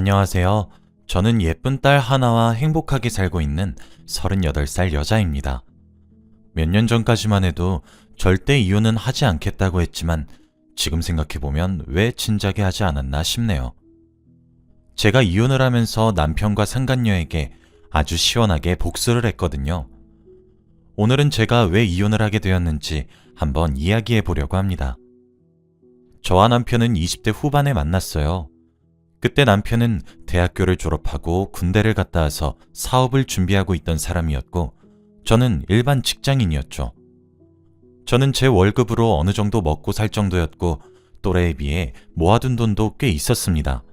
안녕하세요. 저는 예쁜 딸 하나와 행복하게 살고 있는 38살 여자입니다. 몇 년 전까지만 해도 절대 이혼은 하지 않겠다고 했지만 지금 생각해보면 왜 진작에 하지 않았나 싶네요. 제가 이혼을 하면서 남편과 상간녀에게 아주 시원하게 복수를 했거든요. 오늘은 제가 왜 이혼을 하게 되었는지 한번 이야기해 보려고 합니다. 저와 남편은 20대 후반에 만났어요. 그때 남편은 대학교를 졸업하고 군대를 갔다 와서 사업을 준비하고 있던 사람이었고 저는 일반 직장인이었죠. 저는 제 월급으로 어느 정도 먹고 살 정도였고 또래에 비해 모아둔 돈도 꽤 있었습니다.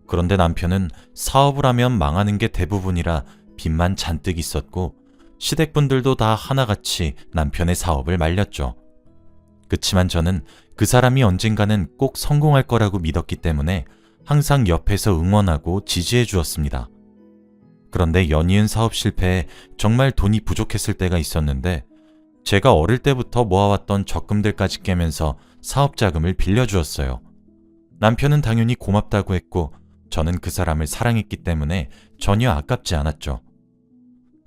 그런데 남편은 사업을 하면 망하는 게 대부분이라 빚만 잔뜩 있었고 시댁분들도 다 하나같이 남편의 사업을 말렸죠. 그치만 저는 그 사람이 언젠가는 꼭 성공할 거라고 믿었기 때문에 항상 옆에서 응원하고 지지해 주었습니다. 그런데 연이은 사업 실패에 정말 돈이 부족했을 때가 있었는데 제가 어릴 때부터 모아왔던 적금들까지 깨면서 사업 자금을 빌려주었어요. 남편은 당연히 고맙다고 했고 저는 그 사람을 사랑했기 때문에 전혀 아깝지 않았죠.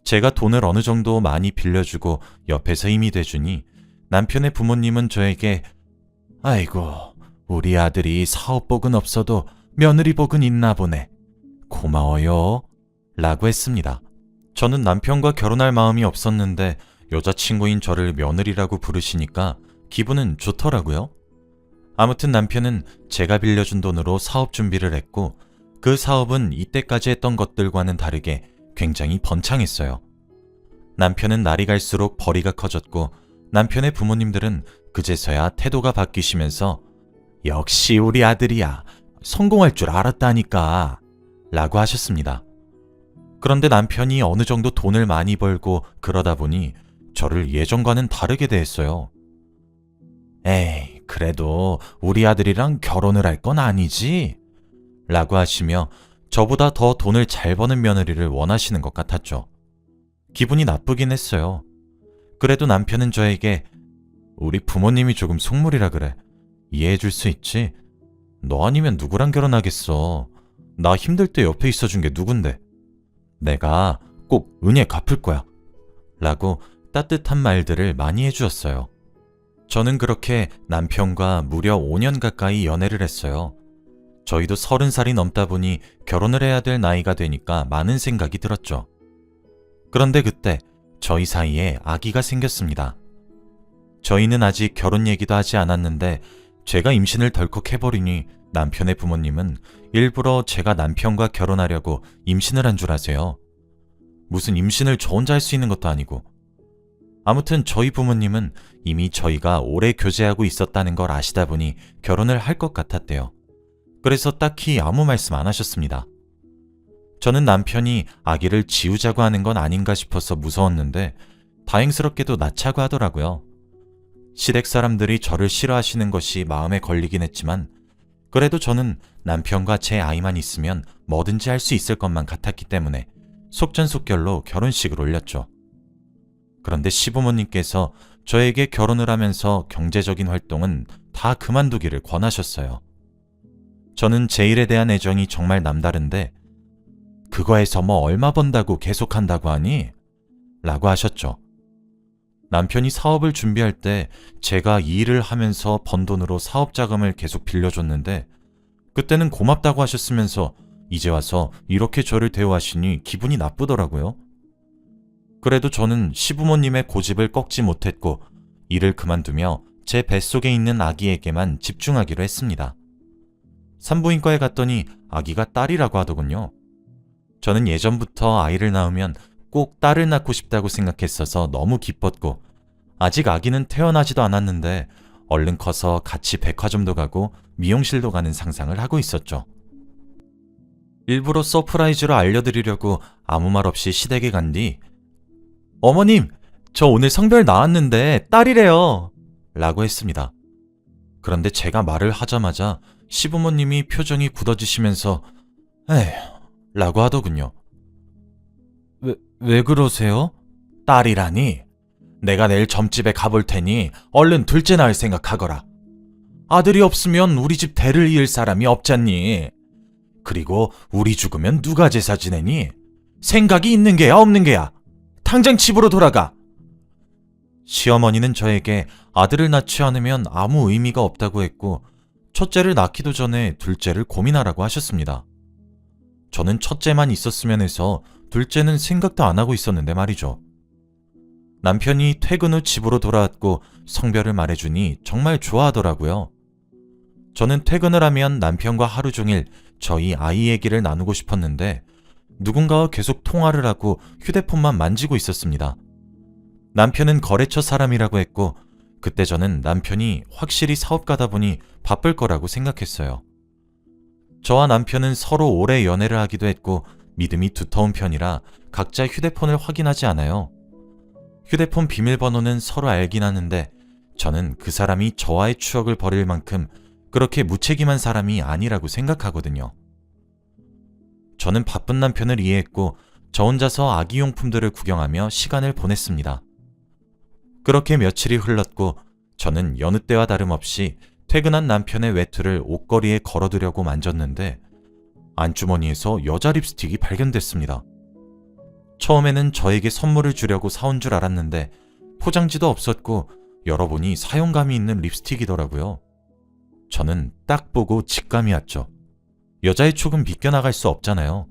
제가 돈을 어느 정도 많이 빌려주고 옆에서 힘이 돼주니 남편의 부모님은 저에게 아이고 우리 아들이 사업복은 없어도 며느리복은 있나 보네. 고마워요. 라고 했습니다. 저는 남편과 결혼할 마음이 없었는데 여자친구인 저를 며느리라고 부르시니까 기분은 좋더라고요. 아무튼 남편은 제가 빌려준 돈으로 사업 준비를 했고 그 사업은 이때까지 했던 것들과는 다르게 굉장히 번창했어요. 남편은 날이 갈수록 벌이가 커졌고 남편의 부모님들은 그제서야 태도가 바뀌시면서 역시 우리 아들이야. 성공할 줄 알았다니까 라고 하셨습니다. 그런데 남편이 어느 정도 돈을 많이 벌고 그러다 보니 저를 예전과는 다르게 대했어요. 에이, 그래도 우리 아들이랑 결혼을 할 건 아니지? 라고 하시며 저보다 더 돈을 잘 버는 며느리를 원하시는 것 같았죠. 기분이 나쁘긴 했어요. 그래도 남편은 저에게 우리 부모님이 조금 속물이라 그래. 이해해 줄 수 있지? 너 아니면 누구랑 결혼하겠어. 나 힘들 때 옆에 있어준 게 누군데. 내가 꼭 은혜 갚을 거야. 라고 따뜻한 말들을 많이 해주었어요. 저는 그렇게 남편과 무려 5년 가까이 연애를 했어요. 저희도 30살이 넘다 보니 결혼을 해야 될 나이가 되니까 많은 생각이 들었죠. 그런데 그때 저희 사이에 아기가 생겼습니다. 저희는 아직 결혼 얘기도 하지 않았는데 제가 임신을 덜컥 해버리니 남편의 부모님은 일부러 제가 남편과 결혼하려고 임신을 한 줄 아세요. 무슨 임신을 저 혼자 할 수 있는 것도 아니고. 아무튼 저희 부모님은 이미 저희가 오래 교제하고 있었다는 걸 아시다 보니 결혼을 할 것 같았대요. 그래서 딱히 아무 말씀 안 하셨습니다. 저는 남편이 아기를 지우자고 하는 건 아닌가 싶어서 무서웠는데 다행스럽게도 낳자고 하더라고요. 시댁 사람들이 저를 싫어하시는 것이 마음에 걸리긴 했지만 그래도 저는 남편과 제 아이만 있으면 뭐든지 할 수 있을 것만 같았기 때문에 속전속결로 결혼식을 올렸죠. 그런데 시부모님께서 저에게 결혼을 하면서 경제적인 활동은 다 그만두기를 권하셨어요. 저는 제 일에 대한 애정이 정말 남다른데 그거에서 뭐 얼마 번다고 계속한다고 하니? 라고 하셨죠. 남편이 사업을 준비할 때 제가 이 일을 하면서 번 돈으로 사업 자금을 계속 빌려줬는데 그때는 고맙다고 하셨으면서 이제 와서 이렇게 저를 대우하시니 기분이 나쁘더라고요. 그래도 저는 시부모님의 고집을 꺾지 못했고 일을 그만두며 제 뱃속에 있는 아기에게만 집중하기로 했습니다. 산부인과에 갔더니 아기가 딸이라고 하더군요. 저는 예전부터 아이를 낳으면 꼭 딸을 낳고 싶다고 생각했어서 너무 기뻤고 아직 아기는 태어나지도 않았는데 얼른 커서 같이 백화점도 가고 미용실도 가는 상상을 하고 있었죠. 일부러 서프라이즈로 알려드리려고 아무 말 없이 시댁에 간 뒤 어머님, 저 오늘 성별 나왔는데 딸이래요 라고 했습니다. 그런데 제가 말을 하자마자 시부모님이 표정이 굳어지시면서 에휴 라고 하더군요. 왜 그러세요? 딸이라니? 내가 내일 점집에 가볼 테니 얼른 둘째 낳을 생각하거라. 아들이 없으면 우리 집 대를 이을 사람이 없잖니. 그리고 우리 죽으면 누가 제사 지내니? 생각이 있는 게야 없는 게야? 당장 집으로 돌아가. 시어머니는 저에게 아들을 낳지 않으면 아무 의미가 없다고 했고 첫째를 낳기도 전에 둘째를 고민하라고 하셨습니다. 저는 첫째만 있었으면 해서 둘째는 생각도 안 하고 있었는데 말이죠. 남편이 퇴근 후 집으로 돌아왔고 성별을 말해주니 정말 좋아하더라고요. 저는 퇴근을 하면 남편과 하루 종일 저희 아이 얘기를 나누고 싶었는데 누군가와 계속 통화를 하고 휴대폰만 만지고 있었습니다. 남편은 거래처 사람이라고 했고 그때 저는 남편이 확실히 사업가다 보니 바쁠 거라고 생각했어요. 저와 남편은 서로 오래 연애를 하기도 했고 믿음이 두터운 편이라 각자 휴대폰을 확인하지 않아요. 휴대폰 비밀번호는 서로 알긴 하는데 저는 그 사람이 저와의 추억을 버릴 만큼 그렇게 무책임한 사람이 아니라고 생각하거든요. 저는 바쁜 남편을 이해했고 저 혼자서 아기용품들을 구경하며 시간을 보냈습니다. 그렇게 며칠이 흘렀고 저는 여느 때와 다름없이 퇴근한 남편의 외투를 옷걸이에 걸어두려고 만졌는데 안주머니에서 여자 립스틱이 발견됐습니다. 처음에는 저에게 선물을 주려고 사온 줄 알았는데 포장지도 없었고 열어보니 사용감이 있는 립스틱이더라고요. 저는 딱 보고 직감이 왔죠. 여자의 촉은 비껴나갈 수 없잖아요.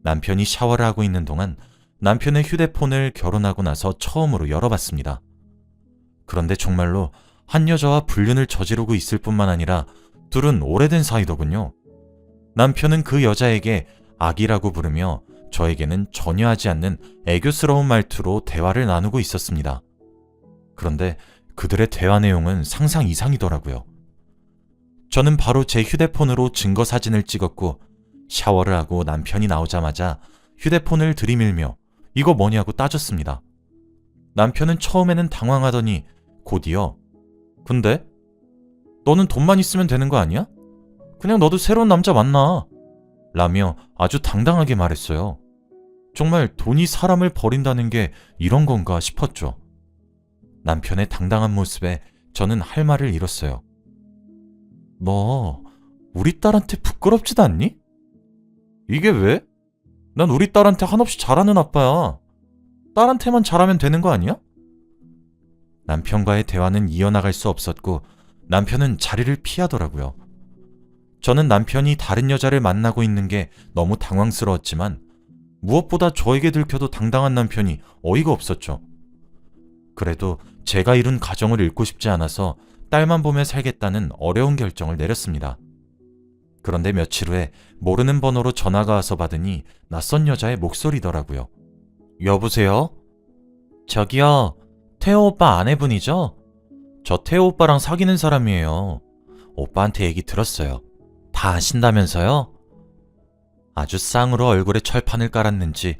남편이 샤워를 하고 있는 동안 남편의 휴대폰을 결혼하고 나서 처음으로 열어봤습니다. 그런데 정말로 한 여자와 불륜을 저지르고 있을 뿐만 아니라 둘은 오래된 사이더군요. 남편은 그 여자에게 아기라고 부르며 저에게는 전혀 하지 않는 애교스러운 말투로 대화를 나누고 있었습니다. 그런데 그들의 대화 내용은 상상 이상이더라고요. 저는 바로 제 휴대폰으로 증거 사진을 찍었고 샤워를 하고 남편이 나오자마자 휴대폰을 들이밀며 이거 뭐냐고 따졌습니다. 남편은 처음에는 당황하더니 곧이어 근데? 너는 돈만 있으면 되는 거 아니야? 그냥 너도 새로운 남자 만나 라며 아주 당당하게 말했어요. 정말 돈이 사람을 버린다는 게 이런 건가 싶었죠. 남편의 당당한 모습에 저는 할 말을 잃었어요. 너 우리 딸한테 부끄럽지도 않니? 이게 왜? 난 우리 딸한테 한없이 잘하는 아빠야. 딸한테만 잘하면 되는 거 아니야? 남편과의 대화는 이어나갈 수 없었고 남편은 자리를 피하더라고요. 저는 남편이 다른 여자를 만나고 있는 게 너무 당황스러웠지만 무엇보다 저에게 들켜도 당당한 남편이 어이가 없었죠. 그래도 제가 이룬 가정을 잃고 싶지 않아서 딸만 보며 살겠다는 어려운 결정을 내렸습니다. 그런데 며칠 후에 모르는 번호로 전화가 와서 받으니 낯선 여자의 목소리더라고요. 여보세요? 저기요, 태호 오빠 아내분이죠? 저 태호 오빠랑 사귀는 사람이에요. 오빠한테 얘기 들었어요. 다 아신다면서요? 아주 쌍으로 얼굴에 철판을 깔았는지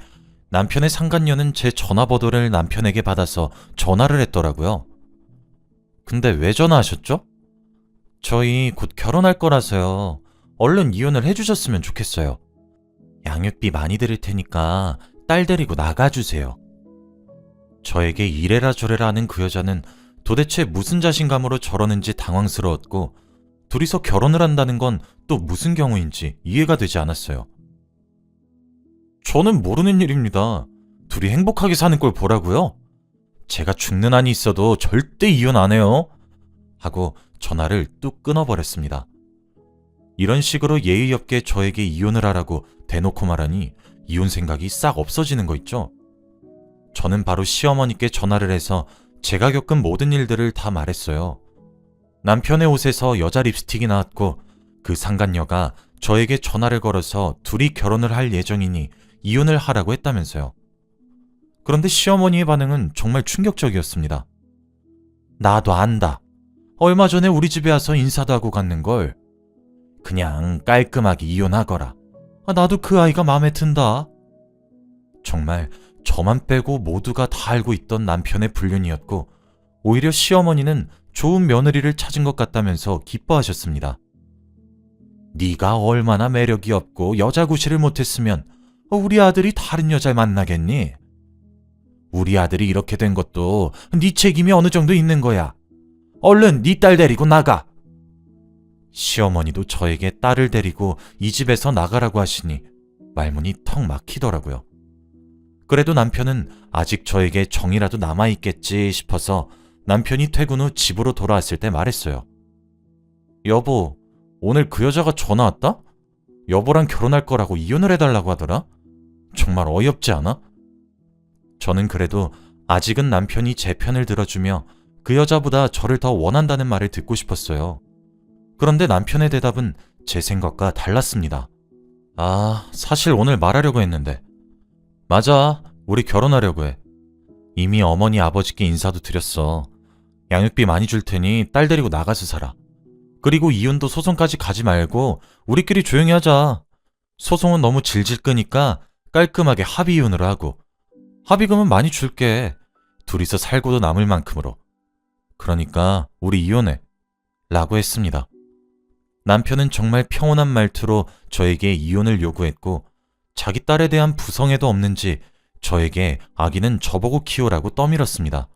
남편의 상간녀는 제 전화번호를 남편에게 받아서 전화를 했더라고요. 근데 왜 전화하셨죠? 저희 곧 결혼할 거라서요. 얼른 이혼을 해주셨으면 좋겠어요. 양육비 많이 드릴 테니까 딸 데리고 나가주세요. 저에게 이래라 저래라 하는 그 여자는 도대체 무슨 자신감으로 저러는지 당황스러웠고 둘이서 결혼을 한다는 건 또 무슨 경우인지 이해가 되지 않았어요. 저는 모르는 일입니다. 둘이 행복하게 사는 걸 보라고요? 제가 죽는 한이 있어도 절대 이혼 안 해요. 하고 전화를 뚝 끊어버렸습니다. 이런 식으로 예의 없게 저에게 이혼을 하라고 대놓고 말하니 이혼 생각이 싹 없어지는 거 있죠? 저는 바로 시어머니께 전화를 해서 제가 겪은 모든 일들을 다 말했어요. 남편의 옷에서 여자 립스틱이 나왔고 그 상간녀가 저에게 전화를 걸어서 둘이 결혼을 할 예정이니 이혼을 하라고 했다면서요. 그런데 시어머니의 반응은 정말 충격적이었습니다. 나도 안다. 얼마 전에 우리 집에 와서 인사도 하고 갔는걸. 그냥 깔끔하게 이혼하거라. 나도 그 아이가 마음에 든다. 정말 저만 빼고 모두가 다 알고 있던 남편의 불륜이었고 오히려 시어머니는 좋은 며느리를 찾은 것 같다면서 기뻐하셨습니다. 네가 얼마나 매력이 없고 여자 구실을 못했으면 우리 아들이 다른 여자를 만나겠니? 우리 아들이 이렇게 된 것도 네 책임이 어느 정도 있는 거야. 얼른 네 딸 데리고 나가. 시어머니도 저에게 딸을 데리고 이 집에서 나가라고 하시니 말문이 턱 막히더라고요. 그래도 남편은 아직 저에게 정이라도 남아있겠지 싶어서 남편이 퇴근 후 집으로 돌아왔을 때 말했어요. 여보, 오늘 그 여자가 전화 왔다? 여보랑 결혼할 거라고 이혼을 해달라고 하더라? 정말 어이없지 않아? 저는 그래도 아직은 남편이 제 편을 들어주며 그 여자보다 저를 더 원한다는 말을 듣고 싶었어요. 그런데 남편의 대답은 제 생각과 달랐습니다. 사실 오늘 말하려고 했는데. 맞아, 우리 결혼하려고 해. 이미 어머니 아버지께 인사도 드렸어. 양육비 많이 줄 테니 딸 데리고 나가서 살아. 그리고 이혼도 소송까지 가지 말고 우리끼리 조용히 하자. 소송은 너무 질질 끄니까 깔끔하게 합의 이혼으로 하고. 합의금은 많이 줄게. 둘이서 살고도 남을 만큼으로. 그러니까 우리 이혼해. 라고 했습니다. 남편은 정말 평온한 말투로 저에게 이혼을 요구했고 자기 딸에 대한 부성애도 없는지 저에게 아기는 저보고 키우라고 떠밀었습니다.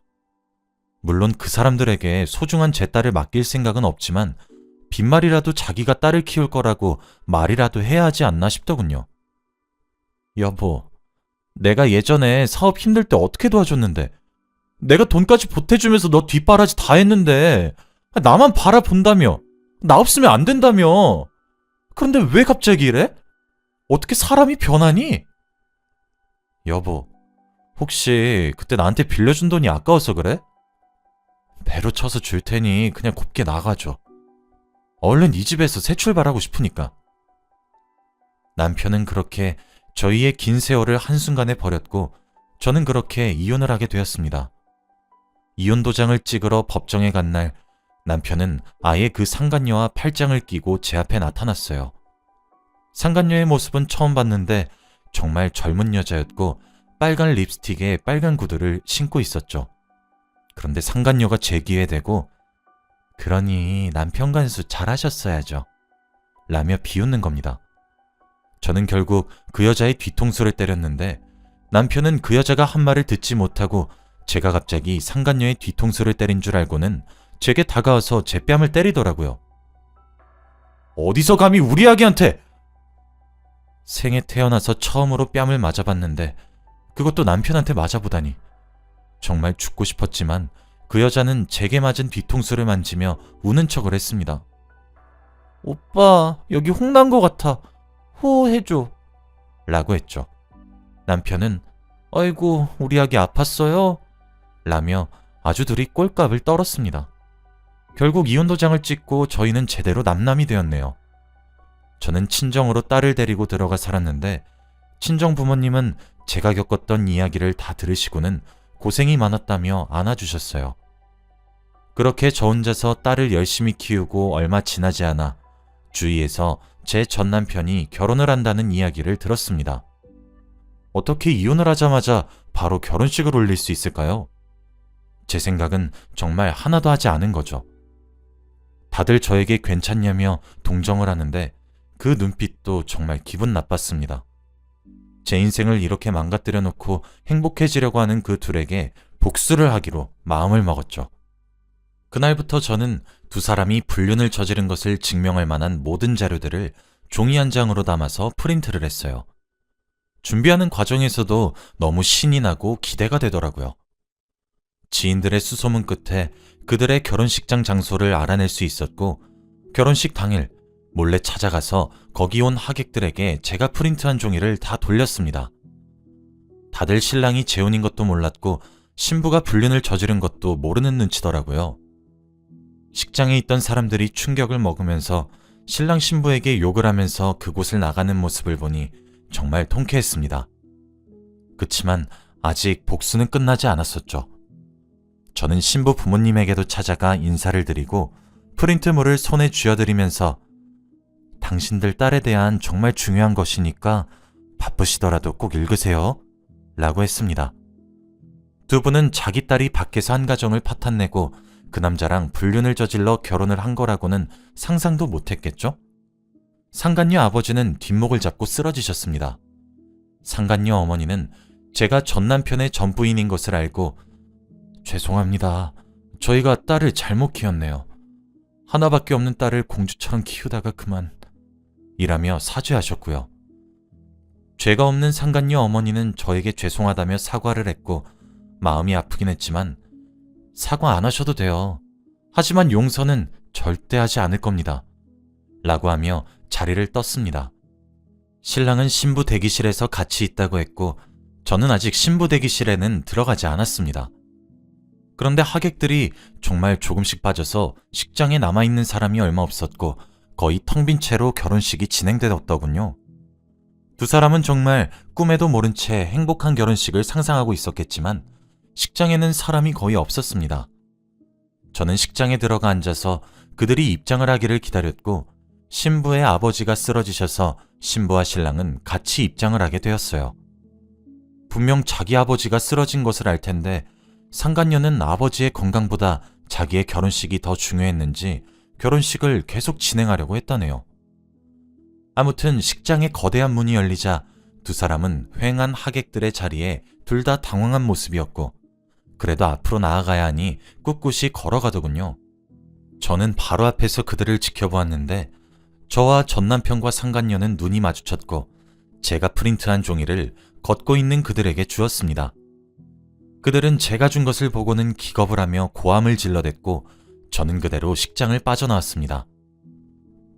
물론 그 사람들에게 소중한 제 딸을 맡길 생각은 없지만 빈말이라도 자기가 딸을 키울 거라고 말이라도 해야 하지 않나 싶더군요. 여보, 내가 예전에 사업 힘들 때 어떻게 도와줬는데 내가 돈까지 보태주면서 너 뒷바라지 다 했는데 나만 바라본다며 나 없으면 안 된다며 그런데 왜 갑자기 이래? 어떻게 사람이 변하니? 여보, 혹시 그때 나한테 빌려준 돈이 아까워서 그래? 배로 쳐서 줄 테니 그냥 곱게 나가줘. 얼른 이 집에서 새 출발하고 싶으니까. 남편은 그렇게 저희의 긴 세월을 한순간에 버렸고 저는 그렇게 이혼을 하게 되었습니다. 이혼 도장을 찍으러 법정에 간 날 남편은 아예 그 상간녀와 팔짱을 끼고 제 앞에 나타났어요. 상간녀의 모습은 처음 봤는데 정말 젊은 여자였고 빨간 립스틱에 빨간 구두를 신고 있었죠. 그런데 상간녀가 제 귀에 대고 그러니 남편 간수 잘하셨어야죠. 라며 비웃는 겁니다. 저는 결국 그 여자의 뒤통수를 때렸는데 남편은 그 여자가 한 말을 듣지 못하고 제가 갑자기 상간녀의 뒤통수를 때린 줄 알고는 제게 다가와서 제 뺨을 때리더라고요. 어디서 감히 우리 아기한테! 생에 태어나서 처음으로 뺨을 맞아봤는데 그것도 남편한테 맞아보다니. 정말 죽고 싶었지만 그 여자는 제게 맞은 뒤통수를 만지며 우는 척을 했습니다. 오빠, 여기 홍난 것 같아. 호호해줘. 라고 했죠. 남편은 아이고, 우리 아기 아팠어요? 라며 아주 둘이 꼴값을 떨었습니다. 결국 이혼 도장을 찍고 저희는 제대로 남남이 되었네요. 저는 친정으로 딸을 데리고 들어가 살았는데 친정 부모님은 제가 겪었던 이야기를 다 들으시고는 고생이 많았다며 안아주셨어요. 그렇게 저 혼자서 딸을 열심히 키우고 얼마 지나지 않아 주위에서 제 전 남편이 결혼을 한다는 이야기를 들었습니다. 어떻게 이혼을 하자마자 바로 결혼식을 올릴 수 있을까요? 제 생각은 정말 하나도 하지 않은 거죠. 다들 저에게 괜찮냐며 동정을 하는데 그 눈빛도 정말 기분 나빴습니다. 제 인생을 이렇게 망가뜨려 놓고 행복해지려고 하는 그 둘에게 복수를 하기로 마음을 먹었죠. 그날부터 저는 두 사람이 불륜을 저지른 것을 증명할 만한 모든 자료들을 종이 한 장으로 담아서 프린트를 했어요. 준비하는 과정에서도 너무 신이 나고 기대가 되더라고요. 지인들의 수소문 끝에 그들의 결혼식장 장소를 알아낼 수 있었고 결혼식 당일 몰래 찾아가서 거기 온 하객들에게 제가 프린트한 종이를 다 돌렸습니다. 다들 신랑이 재혼인 것도 몰랐고 신부가 불륜을 저지른 것도 모르는 눈치더라고요. 식장에 있던 사람들이 충격을 먹으면서 신랑 신부에게 욕을 하면서 그곳을 나가는 모습을 보니 정말 통쾌했습니다. 그치만 아직 복수는 끝나지 않았었죠. 저는 신부 부모님에게도 찾아가 인사를 드리고 프린트물을 손에 쥐어드리면서 당신들 딸에 대한 정말 중요한 것이니까 바쁘시더라도 꼭 읽으세요. 라고 했습니다. 두 분은 자기 딸이 밖에서 한 가정을 파탄내고 그 남자랑 불륜을 저질러 결혼을 한 거라고는 상상도 못했겠죠? 상간녀 아버지는 뒷목을 잡고 쓰러지셨습니다. 상간녀 어머니는 제가 전 남편의 전부인인 것을 알고 죄송합니다. 저희가 딸을 잘못 키웠네요. 하나밖에 없는 딸을 공주처럼 키우다가 그만 이라며 사죄하셨고요. 죄가 없는 상간녀 어머니는 저에게 죄송하다며 사과를 했고 마음이 아프긴 했지만 사과 안 하셔도 돼요. 하지만 용서는 절대 하지 않을 겁니다. 라고 하며 자리를 떴습니다. 신랑은 신부 대기실에서 같이 있다고 했고 저는 아직 신부 대기실에는 들어가지 않았습니다. 그런데 하객들이 정말 조금씩 빠져서 식장에 남아있는 사람이 얼마 없었고 거의 텅 빈 채로 결혼식이 진행되었더군요. 두 사람은 정말 꿈에도 모른 채 행복한 결혼식을 상상하고 있었겠지만 식장에는 사람이 거의 없었습니다. 저는 식장에 들어가 앉아서 그들이 입장을 하기를 기다렸고 신부의 아버지가 쓰러지셔서 신부와 신랑은 같이 입장을 하게 되었어요. 분명 자기 아버지가 쓰러진 것을 알 텐데 상간녀는 아버지의 건강보다 자기의 결혼식이 더 중요했는지 결혼식을 계속 진행하려고 했다네요. 아무튼 식장의 거대한 문이 열리자 두 사람은 휑한 하객들의 자리에 둘 다 당황한 모습이었고 그래도 앞으로 나아가야 하니 꿋꿋이 걸어가더군요. 저는 바로 앞에서 그들을 지켜보았는데 저와 전남편과 상간녀는 눈이 마주쳤고 제가 프린트한 종이를 걷고 있는 그들에게 주었습니다. 그들은 제가 준 것을 보고는 기겁을 하며 고함을 질러댔고 저는 그대로 식장을 빠져나왔습니다.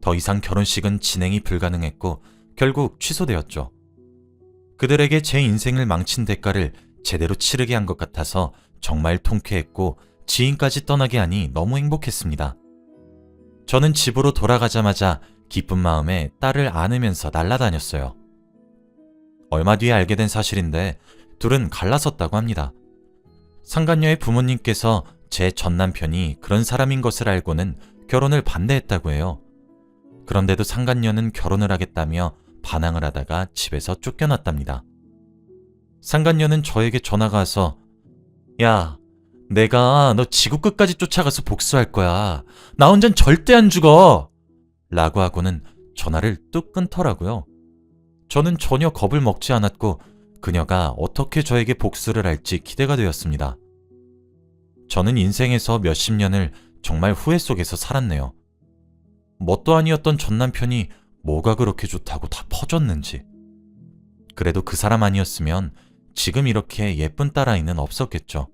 더 이상 결혼식은 진행이 불가능했고 결국 취소되었죠. 그들에게 제 인생을 망친 대가를 제대로 치르게 한 것 같아서 정말 통쾌했고 지인까지 떠나게 하니 너무 행복했습니다. 저는 집으로 돌아가자마자 기쁜 마음에 딸을 안으면서 날아다녔어요. 얼마 뒤에 알게 된 사실인데 둘은 갈라섰다고 합니다. 상간녀의 부모님께서 제 전남편이 그런 사람인 것을 알고는 결혼을 반대했다고 해요. 그런데도 상간녀는 결혼을 하겠다며 반항을 하다가 집에서 쫓겨났답니다. 상간녀는 저에게 전화가 와서 야, 내가 너 지구 끝까지 쫓아가서 복수할 거야. 나 혼잔 절대 안 죽어! 라고 하고는 전화를 뚝 끊더라고요. 저는 전혀 겁을 먹지 않았고 그녀가 어떻게 저에게 복수를 할지 기대가 되었습니다. 저는 인생에서 몇십 년을 정말 후회 속에서 살았네요. 뭣도 아니었던 전 남편이 뭐가 그렇게 좋다고 다 퍼졌는지. 그래도 그 사람 아니었으면 지금 이렇게 예쁜 딸아이는 없었겠죠.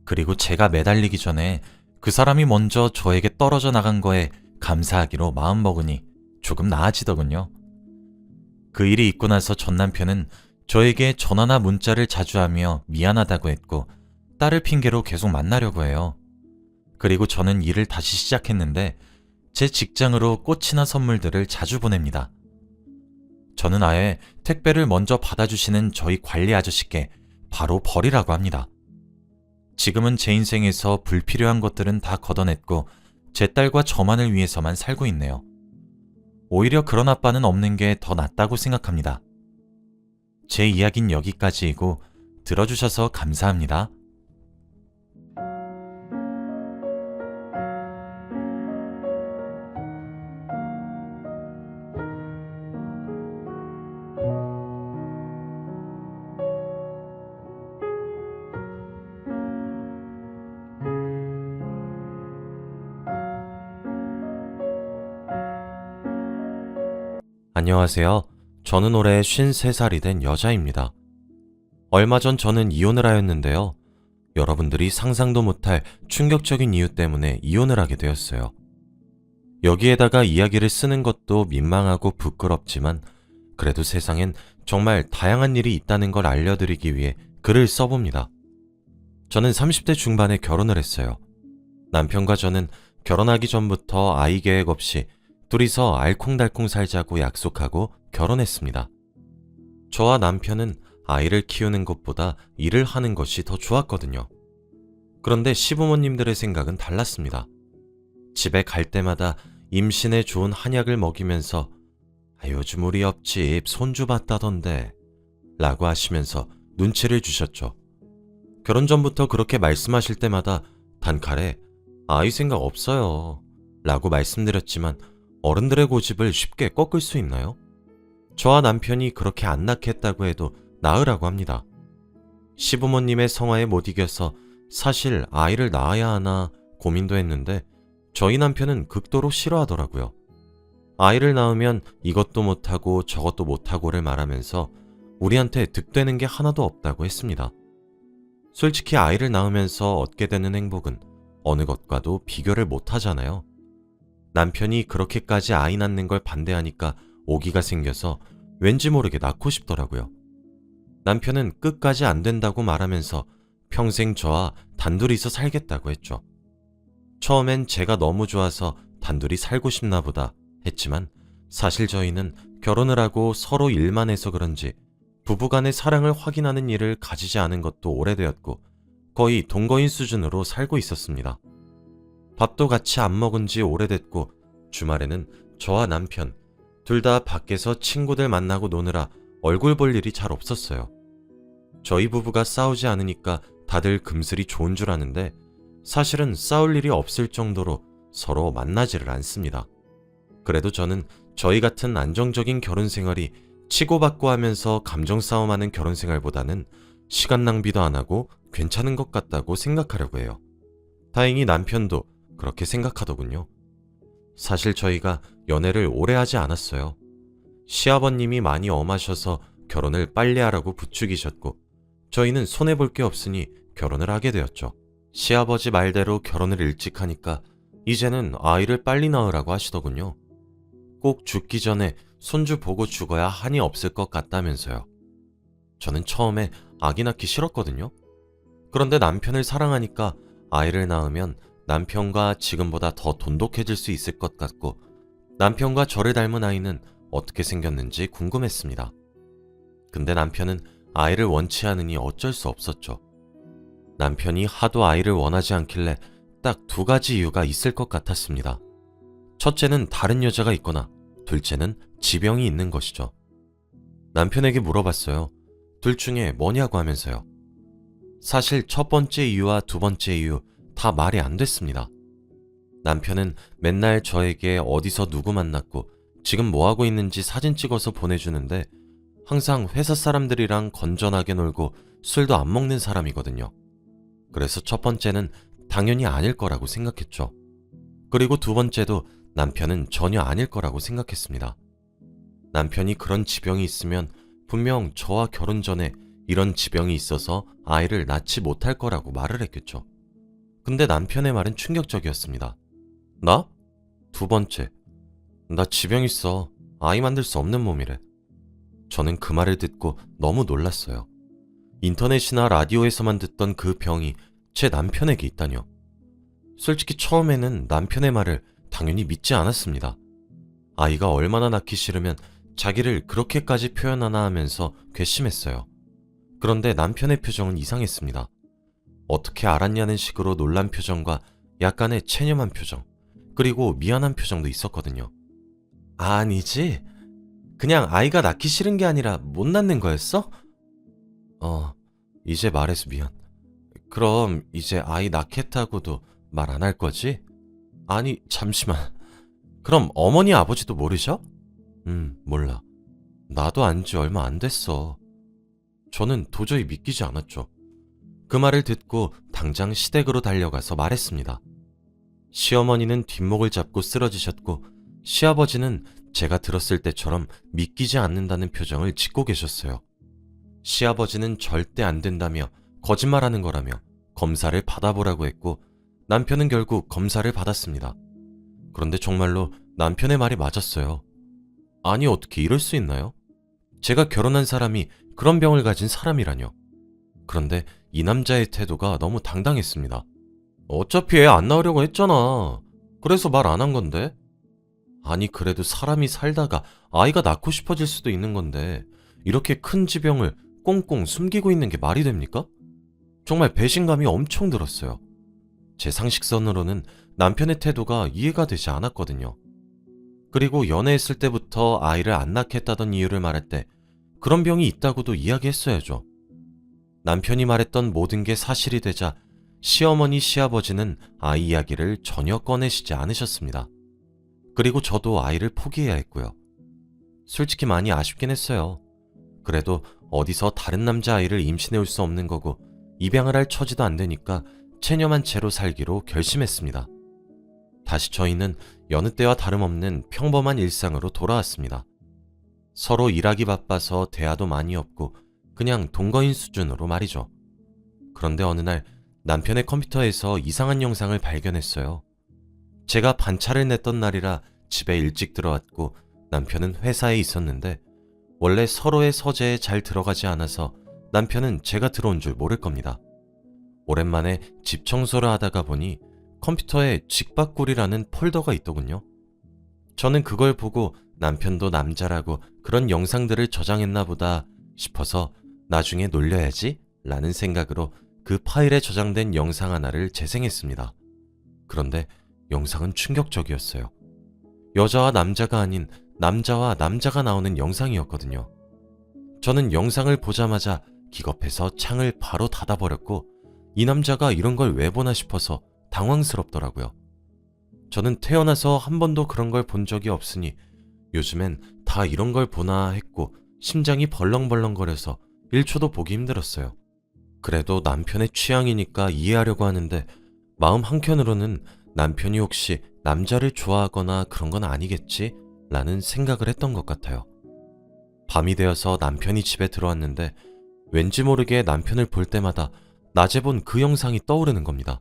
그리고 제가 매달리기 전에 그 사람이 먼저 저에게 떨어져 나간 거에 감사하기로 마음먹으니 조금 나아지더군요. 그 일이 있고 나서 전 남편은 저에게 전화나 문자를 자주 하며 미안하다고 했고 딸을 핑계로 계속 만나려고 해요. 그리고 저는 일을 다시 시작했는데 제 직장으로 꽃이나 선물들을 자주 보냅니다. 저는 아예 택배를 먼저 받아주시는 저희 관리 아저씨께 바로 버리라고 합니다. 지금은 제 인생에서 불필요한 것들은 다 걷어냈고 제 딸과 저만을 위해서만 살고 있네요. 오히려 그런 아빠는 없는 게 더 낫다고 생각합니다. 제 이야기는 여기까지이고 들어주셔서 감사합니다. 안녕하세요. 저는 올해 53살이 된 여자입니다. 얼마 전 저는 이혼을 하였는데요. 여러분들이 상상도 못할 충격적인 이유 때문에 이혼을 하게 되었어요. 여기에다가 이야기를 쓰는 것도 민망하고 부끄럽지만 그래도 세상엔 정말 다양한 일이 있다는 걸 알려드리기 위해 글을 써봅니다. 저는 30대 중반에 결혼을 했어요. 남편과 저는 결혼하기 전부터 아이 계획 없이 둘이서 알콩달콩 살자고 약속하고 결혼했습니다. 저와 남편은 아이를 키우는 것보다 일을 하는 것이 더 좋았거든요. 그런데 시부모님들의 생각은 달랐습니다. 집에 갈 때마다 임신에 좋은 한약을 먹이면서 요즘 우리 옆집 손주 봤다던데 라고 하시면서 눈치를 주셨죠. 결혼 전부터 그렇게 말씀하실 때마다 단칼에 아이 생각 없어요 라고 말씀드렸지만 어른들의 고집을 쉽게 꺾을 수 있나요? 저와 남편이 그렇게 안 낳겠다고 해도 낳으라고 합니다. 시부모님의 성화에 못 이겨서 사실 아이를 낳아야 하나 고민도 했는데 저희 남편은 극도로 싫어하더라고요. 아이를 낳으면 이것도 못하고 저것도 못하고를 말하면서 우리한테 득되는 게 하나도 없다고 했습니다. 솔직히 아이를 낳으면서 얻게 되는 행복은 어느 것과도 비교를 못 하잖아요. 남편이 그렇게까지 아이 낳는 걸 반대하니까 오기가 생겨서 왠지 모르게 낳고 싶더라고요. 남편은 끝까지 안 된다고 말하면서 평생 저와 단둘이서 살겠다고 했죠. 처음엔 제가 너무 좋아서 단둘이 살고 싶나 보다 했지만 사실 저희는 결혼을 하고 서로 일만 해서 그런지 부부간의 사랑을 확인하는 일을 가지지 않은 것도 오래되었고 거의 동거인 수준으로 살고 있었습니다. 밥도 같이 안 먹은 지 오래됐고 주말에는 저와 남편 둘 다 밖에서 친구들 만나고 노느라 얼굴 볼 일이 잘 없었어요. 저희 부부가 싸우지 않으니까 다들 금슬이 좋은 줄 아는데 사실은 싸울 일이 없을 정도로 서로 만나지를 않습니다. 그래도 저는 저희 같은 안정적인 결혼 생활이 치고받고 하면서 감정 싸움하는 결혼 생활보다는 시간 낭비도 안 하고 괜찮은 것 같다고 생각하려고 해요. 다행히 남편도 그렇게 생각하더군요. 사실 저희가 연애를 오래 하지 않았어요. 시아버님이 많이 엄하셔서 결혼을 빨리 하라고 부추기셨고 저희는 손해볼 게 없으니 결혼을 하게 되었죠. 시아버지 말대로 결혼을 일찍 하니까 이제는 아이를 빨리 낳으라고 하시더군요. 꼭 죽기 전에 손주 보고 죽어야 한이 없을 것 같다면서요. 저는 처음에 아기 낳기 싫었거든요. 그런데 남편을 사랑하니까 아이를 낳으면 남편과 지금보다 더 돈독해질 수 있을 것 같고 남편과 저를 닮은 아이는 어떻게 생겼는지 궁금했습니다. 근데 남편은 아이를 원치 않으니 어쩔 수 없었죠. 남편이 하도 아이를 원하지 않길래 딱 2가지 이유가 있을 것 같았습니다. 첫째는 다른 여자가 있거나 둘째는 지병이 있는 것이죠. 남편에게 물어봤어요. 둘 중에 뭐냐고 하면서요. 사실 첫 번째 이유와 2번째 이유 다 말이 안 됐습니다. 남편은 맨날 저에게 어디서 누구 만났고 지금 뭐하고 있는지 사진 찍어서 보내주는데 항상 회사 사람들이랑 건전하게 놀고 술도 안 먹는 사람이거든요. 그래서 첫 번째는 당연히 아닐 거라고 생각했죠. 그리고 2번째도 남편은 전혀 아닐 거라고 생각했습니다. 남편이 그런 지병이 있으면 분명 저와 결혼 전에 이런 지병이 있어서 아이를 낳지 못할 거라고 말을 했겠죠. 근데 남편의 말은 충격적이었습니다. 나? 2번째. 나 지병 있어. 아이 만들 수 없는 몸이래. 저는 그 말을 듣고 너무 놀랐어요. 인터넷이나 라디오에서만 듣던 그 병이 제 남편에게 있다뇨. 솔직히 처음에는 남편의 말을 당연히 믿지 않았습니다. 아이가 얼마나 낳기 싫으면 자기를 그렇게까지 표현하나 하면서 괘씸했어요. 그런데 남편의 표정은 이상했습니다. 어떻게 알았냐는 식으로 놀란 표정과 약간의 체념한 표정, 그리고 미안한 표정도 있었거든요. 아니지? 그냥 아이가 낳기 싫은 게 아니라 못 낳는 거였어? 이제 말해서 미안. 그럼 이제 아이 낳겠다고도 말 안 할 거지? 아니, 잠시만. 그럼 어머니 아버지도 모르셔? 몰라. 나도 안 지 얼마 안 됐어. 저는 도저히 믿기지 않았죠. 그 말을 듣고 당장 시댁으로 달려가서 말했습니다. 시어머니는 뒷목을 잡고 쓰러지셨고 시아버지는 제가 들었을 때처럼 믿기지 않는다는 표정을 짓고 계셨어요. 시아버지는 절대 안 된다며 거짓말하는 거라며 검사를 받아보라고 했고 남편은 결국 검사를 받았습니다. 그런데 정말로 남편의 말이 맞았어요. 아니, 어떻게 이럴 수 있나요? 제가 결혼한 사람이 그런 병을 가진 사람이라뇨. 그런데 이 남자의 태도가 너무 당당했습니다. 어차피 애 안 낳으려고 했잖아. 그래서 말 안 한 건데. 아니, 그래도 사람이 살다가 아이가 낳고 싶어질 수도 있는 건데 이렇게 큰 지병을 꽁꽁 숨기고 있는 게 말이 됩니까? 정말 배신감이 엄청 들었어요. 제 상식선으로는 남편의 태도가 이해가 되지 않았거든요. 그리고 연애했을 때부터 아이를 안 낳겠다던 이유를 말할 때 그런 병이 있다고도 이야기했어야죠. 남편이 말했던 모든 게 사실이 되자 시어머니, 시아버지는 아이 이야기를 전혀 꺼내시지 않으셨습니다. 그리고 저도 아이를 포기해야 했고요. 솔직히 많이 아쉽긴 했어요. 그래도 어디서 다른 남자아이를 임신해 올 수 없는 거고 입양을 할 처지도 안 되니까 체념한 채로 살기로 결심했습니다. 다시 저희는 여느 때와 다름없는 평범한 일상으로 돌아왔습니다. 서로 일하기 바빠서 대화도 많이 없고 그냥 동거인 수준으로 말이죠. 그런데 어느 날 남편의 컴퓨터에서 이상한 영상을 발견했어요. 제가 반차를 냈던 날이라 집에 일찍 들어왔고 남편은 회사에 있었는데 원래 서로의 서재에 잘 들어가지 않아서 남편은 제가 들어온 줄 모를 겁니다. 오랜만에 집 청소를 하다가 보니 컴퓨터에 직박꿀이라는 폴더가 있더군요. 저는 그걸 보고 남편도 남자라고 그런 영상들을 저장했나 보다 싶어서 나중에 놀려야지 라는 생각으로 그 파일에 저장된 영상 하나를 재생했습니다. 그런데 영상은 충격적이었어요. 여자와 남자가 아닌 남자와 남자가 나오는 영상이었거든요. 저는 영상을 보자마자 기겁해서 창을 바로 닫아버렸고 이 남자가 이런 걸 왜 보나 싶어서 당황스럽더라고요. 저는 태어나서 한 번도 그런 걸 본 적이 없으니 요즘엔 다 이런 걸 보나 했고 심장이 벌렁벌렁거려서 1초도 보기 힘들었어요. 그래도 남편의 취향이니까 이해하려고 하는데 마음 한켠으로는 남편이 혹시 남자를 좋아하거나 그런 건 아니겠지? 라는 생각을 했던 것 같아요. 밤이 되어서 남편이 집에 들어왔는데 왠지 모르게 남편을 볼 때마다 낮에 본 그 영상이 떠오르는 겁니다.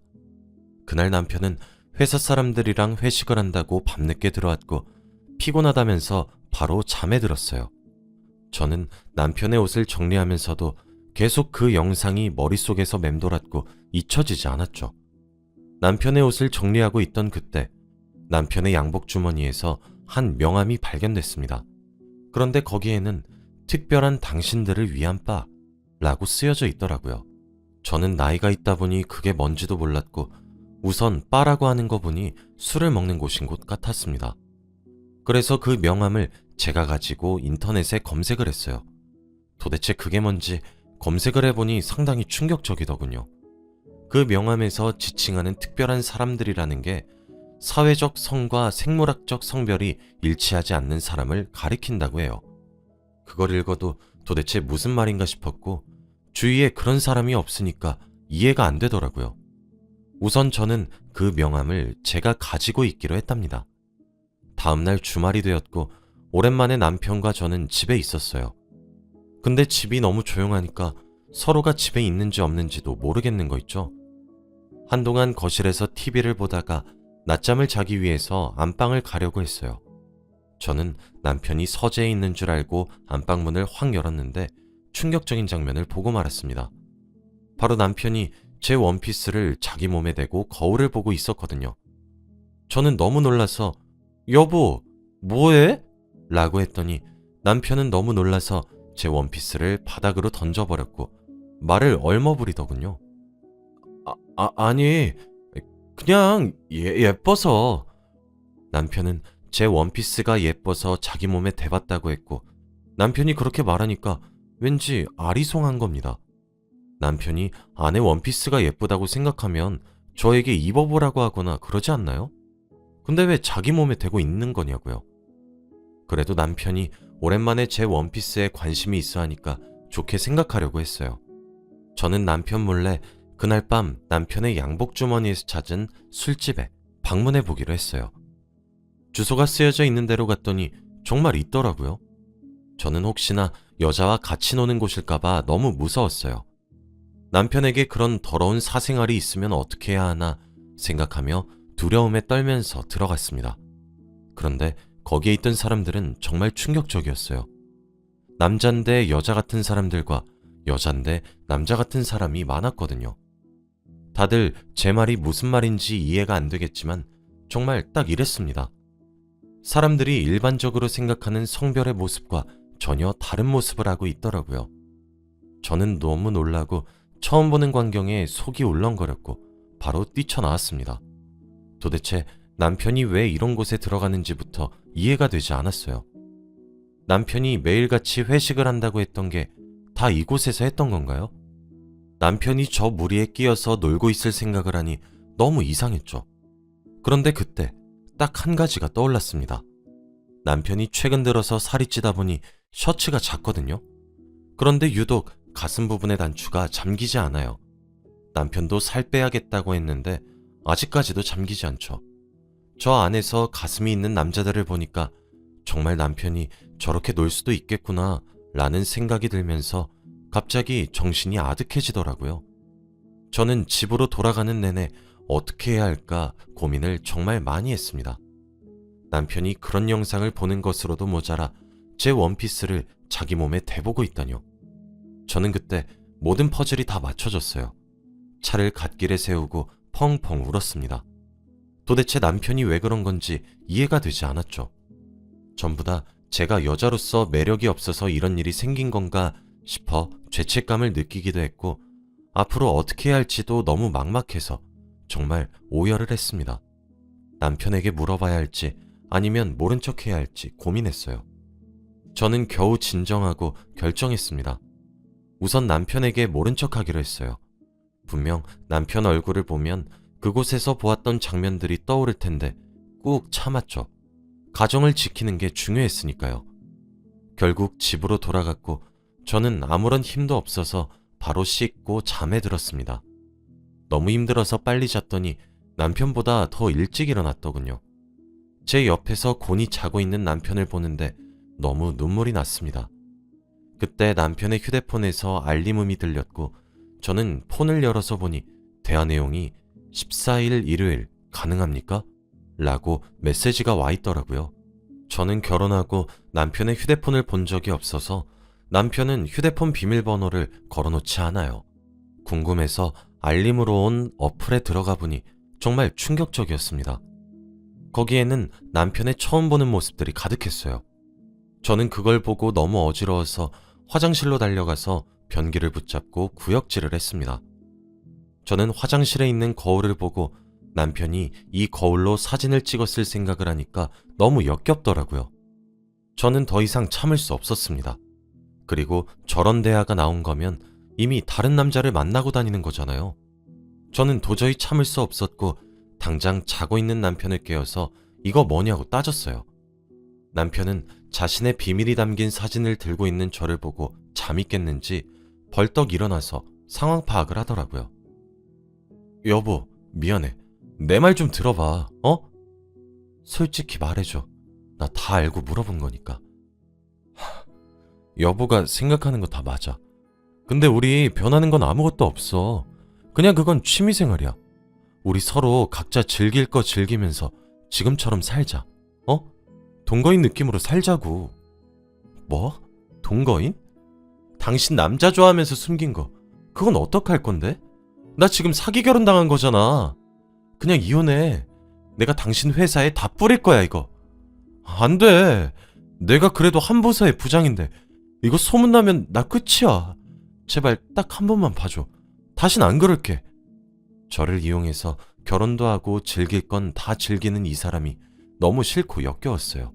그날 남편은 회사 사람들이랑 회식을 한다고 밤늦게 들어왔고 피곤하다면서 바로 잠에 들었어요. 저는 남편의 옷을 정리하면서도 계속 그 영상이 머릿속에서 맴돌았고 잊혀지지 않았죠. 남편의 옷을 정리하고 있던 그때 남편의 양복 주머니에서 한 명함이 발견됐습니다. 그런데 거기에는 특별한 당신들을 위한 바라고 쓰여져 있더라고요. 저는 나이가 있다 보니 그게 뭔지도 몰랐고 우선 바라고 하는 거 보니 술을 먹는 곳인 것 같았습니다. 그래서 그 명함을 제가 가지고 인터넷에 검색을 했어요. 도대체 그게 뭔지 검색을 해보니 상당히 충격적이더군요. 그 명함에서 지칭하는 특별한 사람들이라는 게 사회적 성과 생물학적 성별이 일치하지 않는 사람을 가리킨다고 해요. 그걸 읽어도 도대체 무슨 말인가 싶었고 주위에 그런 사람이 없으니까 이해가 안 되더라고요. 우선 저는 그 명함을 제가 가지고 있기로 했답니다. 다음날 주말이 되었고 오랜만에 남편과 저는 집에 있었어요. 근데 집이 너무 조용하니까 서로가 집에 있는지 없는지도 모르겠는 거 있죠. 한동안 거실에서 TV를 보다가 낮잠을 자기 위해서 안방을 가려고 했어요. 저는 남편이 서재에 있는 줄 알고 안방문을 확 열었는데 충격적인 장면을 보고 말았습니다. 바로 남편이 제 원피스를 자기 몸에 대고 거울을 보고 있었거든요. 저는 너무 놀라서 여보, 뭐해? 라고 했더니 남편은 너무 놀라서 제 원피스를 바닥으로 던져버렸고 말을 얼머부리더군요. 아니, 그냥 예뻐서. 남편은 제 원피스가 예뻐서 자기 몸에 대봤다고 했고 남편이 그렇게 말하니까 왠지 아리송한 겁니다. 남편이 아내 원피스가 예쁘다고 생각하면 저에게 입어보라고 하거나 그러지 않나요? 근데 왜 자기 몸에 대고 있는 거냐고요. 그래도 남편이 오랜만에 제 원피스에 관심이 있어 하니까 좋게 생각하려고 했어요. 저는 남편 몰래 그날 밤 남편의 양복 주머니에서 찾은 술집에 방문해 보기로 했어요. 주소가 쓰여져 있는 대로 갔더니 정말 있더라고요. 저는 혹시나 여자와 같이 노는 곳일까봐 너무 무서웠어요. 남편에게 그런 더러운 사생활이 있으면 어떻게 해야 하나 생각하며 두려움에 떨면서 들어갔습니다. 그런데 거기에 있던 사람들은 정말 충격적이었어요. 남잔데 여자 같은 사람들과 여잔데 남자 같은 사람이 많았거든요. 다들 제 말이 무슨 말인지 이해가 안 되겠지만 정말 딱 이랬습니다. 사람들이 일반적으로 생각하는 성별의 모습과 전혀 다른 모습을 하고 있더라고요. 저는 너무 놀라고 처음 보는 광경에 속이 울렁거렸고 바로 뛰쳐나왔습니다. 도대체 남편이 왜 이런 곳에 들어가는지부터 이해가 되지 않았어요. 남편이 매일같이 회식을 한다고 했던 게 다 이곳에서 했던 건가요? 남편이 저 무리에 끼어서 놀고 있을 생각을 하니 너무 이상했죠. 그런데 그때 딱 한 가지가 떠올랐습니다. 남편이 최근 들어서 살이 찌다 보니 셔츠가 작거든요. 그런데 유독 가슴 부분의 단추가 잠기지 않아요. 남편도 살 빼야겠다고 했는데 아직까지도 잠기지 않죠. 저 안에서 가슴이 있는 남자들을 보니까 정말 남편이 저렇게 놀 수도 있겠구나 라는 생각이 들면서 갑자기 정신이 아득해지더라고요. 저는 집으로 돌아가는 내내 어떻게 해야 할까 고민을 정말 많이 했습니다. 남편이 그런 영상을 보는 것으로도 모자라 제 원피스를 자기 몸에 대보고 있다뇨. 저는 그때 모든 퍼즐이 다 맞춰졌어요. 차를 갓길에 세우고 펑펑 울었습니다. 도대체 남편이 왜 그런 건지 이해가 되지 않았죠. 전부 다 제가 여자로서 매력이 없어서 이런 일이 생긴 건가 싶어 죄책감을 느끼기도 했고, 앞으로 어떻게 해야 할지도 너무 막막해서 정말 오열을 했습니다. 남편에게 물어봐야 할지 아니면 모른 척 해야 할지 고민했어요. 저는 겨우 진정하고 결정했습니다. 우선 남편에게 모른 척 하기로 했어요. 분명 남편 얼굴을 보면 그곳에서 보았던 장면들이 떠오를 텐데 꾹 참았죠. 가정을 지키는 게 중요했으니까요. 결국 집으로 돌아갔고 저는 아무런 힘도 없어서 바로 씻고 잠에 들었습니다. 너무 힘들어서 빨리 잤더니 남편보다 더 일찍 일어났더군요. 제 옆에서 곤히 자고 있는 남편을 보는데 너무 눈물이 났습니다. 그때 남편의 휴대폰에서 알림음이 들렸고 저는 폰을 열어서 보니 대화 내용이 14일 일요일 가능합니까? 라고 메시지가 와 있더라고요. 저는 결혼하고 남편의 휴대폰을 본 적이 없어서 남편은 휴대폰 비밀번호를 걸어놓지 않아요. 궁금해서 알림으로 온 어플에 들어가 보니 정말 충격적이었습니다. 거기에는 남편의 처음 보는 모습들이 가득했어요. 저는 그걸 보고 너무 어지러워서 화장실로 달려가서 변기를 붙잡고 구역질을 했습니다. 저는 화장실에 있는 거울을 보고 남편이 이 거울로 사진을 찍었을 생각을 하니까 너무 역겹더라고요. 저는 더 이상 참을 수 없었습니다. 그리고 저런 대화가 나온 거면 이미 다른 남자를 만나고 다니는 거잖아요. 저는 도저히 참을 수 없었고 당장 자고 있는 남편을 깨워서 이거 뭐냐고 따졌어요. 남편은 자신의 비밀이 담긴 사진을 들고 있는 저를 보고 잠이 깼는지 벌떡 일어나서 상황 파악을 하더라고요. 여보, 미안해. 내 말 좀 들어봐, 어? 솔직히 말해줘. 나 다 알고 물어본 거니까. 여보가 생각하는 거 다 맞아. 근데 우리 변하는 건 아무것도 없어. 그냥 그건 취미생활이야. 우리 서로 각자 즐길 거 즐기면서 지금처럼 살자. 어? 동거인 느낌으로 살자고. 뭐? 동거인? 당신 남자 좋아하면서 숨긴 거 그건 어떡할 건데? 나 지금 사기 결혼 당한 거잖아. 그냥 이혼해. 내가 당신 회사에 다 뿌릴 거야 이거. 안 돼. 내가 그래도 한 부서의 부장인데 이거 소문나면 나 끝이야. 제발 딱 한 번만 봐줘. 다신 안 그럴게. 저를 이용해서 결혼도 하고 즐길 건 다 즐기는 이 사람이 너무 싫고 역겨웠어요.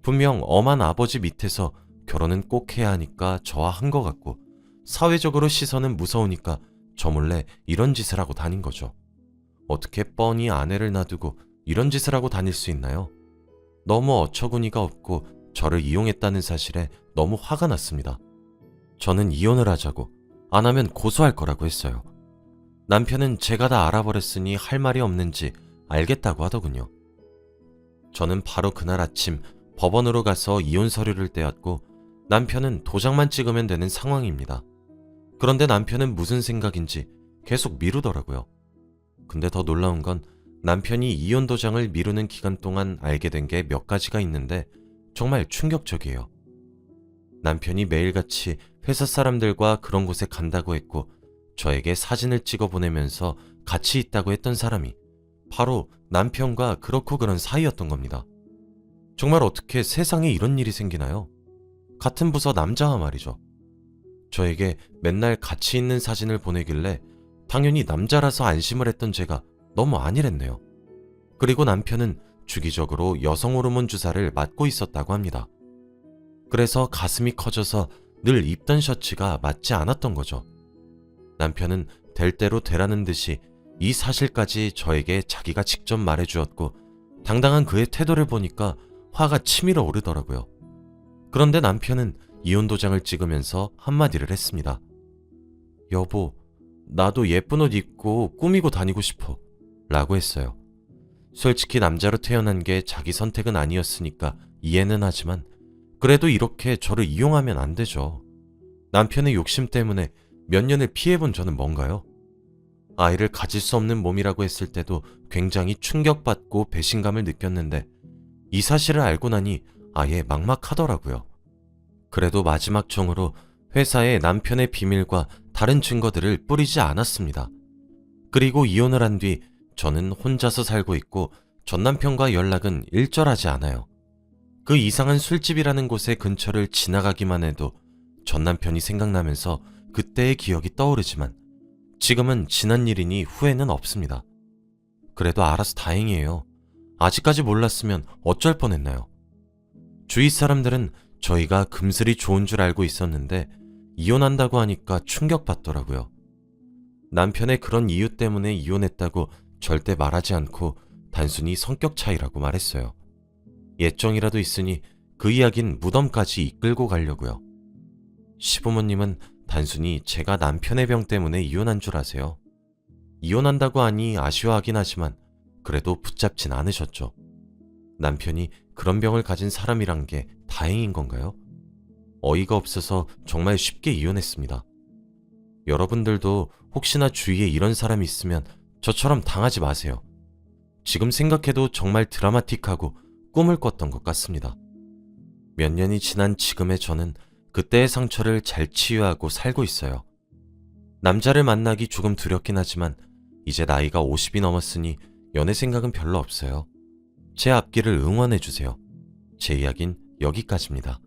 분명 엄한 아버지 밑에서 결혼은 꼭 해야 하니까 저와 한 것 같고 사회적으로 시선은 무서우니까 저 몰래 이런 짓을 하고 다닌 거죠. 어떻게 뻔히 아내를 놔두고 이런 짓을 하고 다닐 수 있나요? 너무 어처구니가 없고 저를 이용했다는 사실에 너무 화가 났습니다. 저는 이혼을 하자고, 안 하면 고소할 거라고 했어요. 남편은 제가 다 알아버렸으니 할 말이 없는지 알겠다고 하더군요. 저는 바로 그날 아침 법원으로 가서 이혼 서류를 떼었고 남편은 도장만 찍으면 되는 상황입니다. 그런데 남편은 무슨 생각인지 계속 미루더라고요. 근데 더 놀라운 건 남편이 이혼 도장을 미루는 기간 동안 알게 된 게 몇 가지가 있는데 정말 충격적이에요. 남편이 매일같이 회사 사람들과 그런 곳에 간다고 했고 저에게 사진을 찍어 보내면서 같이 있다고 했던 사람이 바로 남편과 그렇고 그런 사이였던 겁니다. 정말 어떻게 세상에 이런 일이 생기나요? 같은 부서 남자와 말이죠. 저에게 맨날 같이 있는 사진을 보내길래 당연히 남자라서 안심을 했던 제가 너무 아니랬네요. 그리고 남편은 주기적으로 여성 호르몬 주사를 맞고 있었다고 합니다. 그래서 가슴이 커져서 늘 입던 셔츠가 맞지 않았던 거죠. 남편은 될 대로 되라는 듯이 이 사실까지 저에게 자기가 직접 말해주었고 당당한 그의 태도를 보니까 화가 치밀어 오르더라고요. 그런데 남편은 이혼 도장을 찍으면서 한마디를 했습니다. 여보, 나도 예쁜 옷 입고 꾸미고 다니고 싶어 라고 했어요. 솔직히 남자로 태어난 게 자기 선택은 아니었으니까 이해는 하지만 그래도 이렇게 저를 이용하면 안 되죠. 남편의 욕심 때문에 몇 년을 피해본 저는 뭔가요? 아이를 가질 수 없는 몸이라고 했을 때도 굉장히 충격받고 배신감을 느꼈는데 이 사실을 알고 나니 아예 막막하더라고요. 그래도 마지막 정으로 회사에 남편의 비밀과 다른 증거들을 뿌리지 않았습니다. 그리고 이혼을 한 뒤 저는 혼자서 살고 있고 전 남편과 연락은 일절하지 않아요. 그 이상한 술집이라는 곳의 근처를 지나가기만 해도 전 남편이 생각나면서 그때의 기억이 떠오르지만 지금은 지난 일이니 후회는 없습니다. 그래도 알아서 다행이에요. 아직까지 몰랐으면 어쩔 뻔했나요? 주위 사람들은 저희가 금슬이 좋은 줄 알고 있었는데 이혼한다고 하니까 충격받더라고요. 남편의 그런 이유 때문에 이혼했다고 절대 말하지 않고 단순히 성격 차이라고 말했어요. 예정이라도 있으니 그 이야긴 무덤까지 이끌고 가려고요. 시부모님은 단순히 제가 남편의 병 때문에 이혼한 줄 아세요. 이혼한다고 하니 아쉬워하긴 하지만 그래도 붙잡진 않으셨죠. 남편이 그런 병을 가진 사람이란 게 다행인 건가요? 어이가 없어서 정말 쉽게 이혼했습니다. 여러분들도 혹시나 주위에 이런 사람이 있으면 저처럼 당하지 마세요. 지금 생각해도 정말 드라마틱하고 꿈을 꿨던 것 같습니다. 몇 년이 지난 지금의 저는 그때의 상처를 잘 치유하고 살고 있어요. 남자를 만나기 조금 두렵긴 하지만 이제 나이가 50이 넘었으니 연애 생각은 별로 없어요. 제 앞길을 응원해주세요. 제 이야긴 여기까지입니다.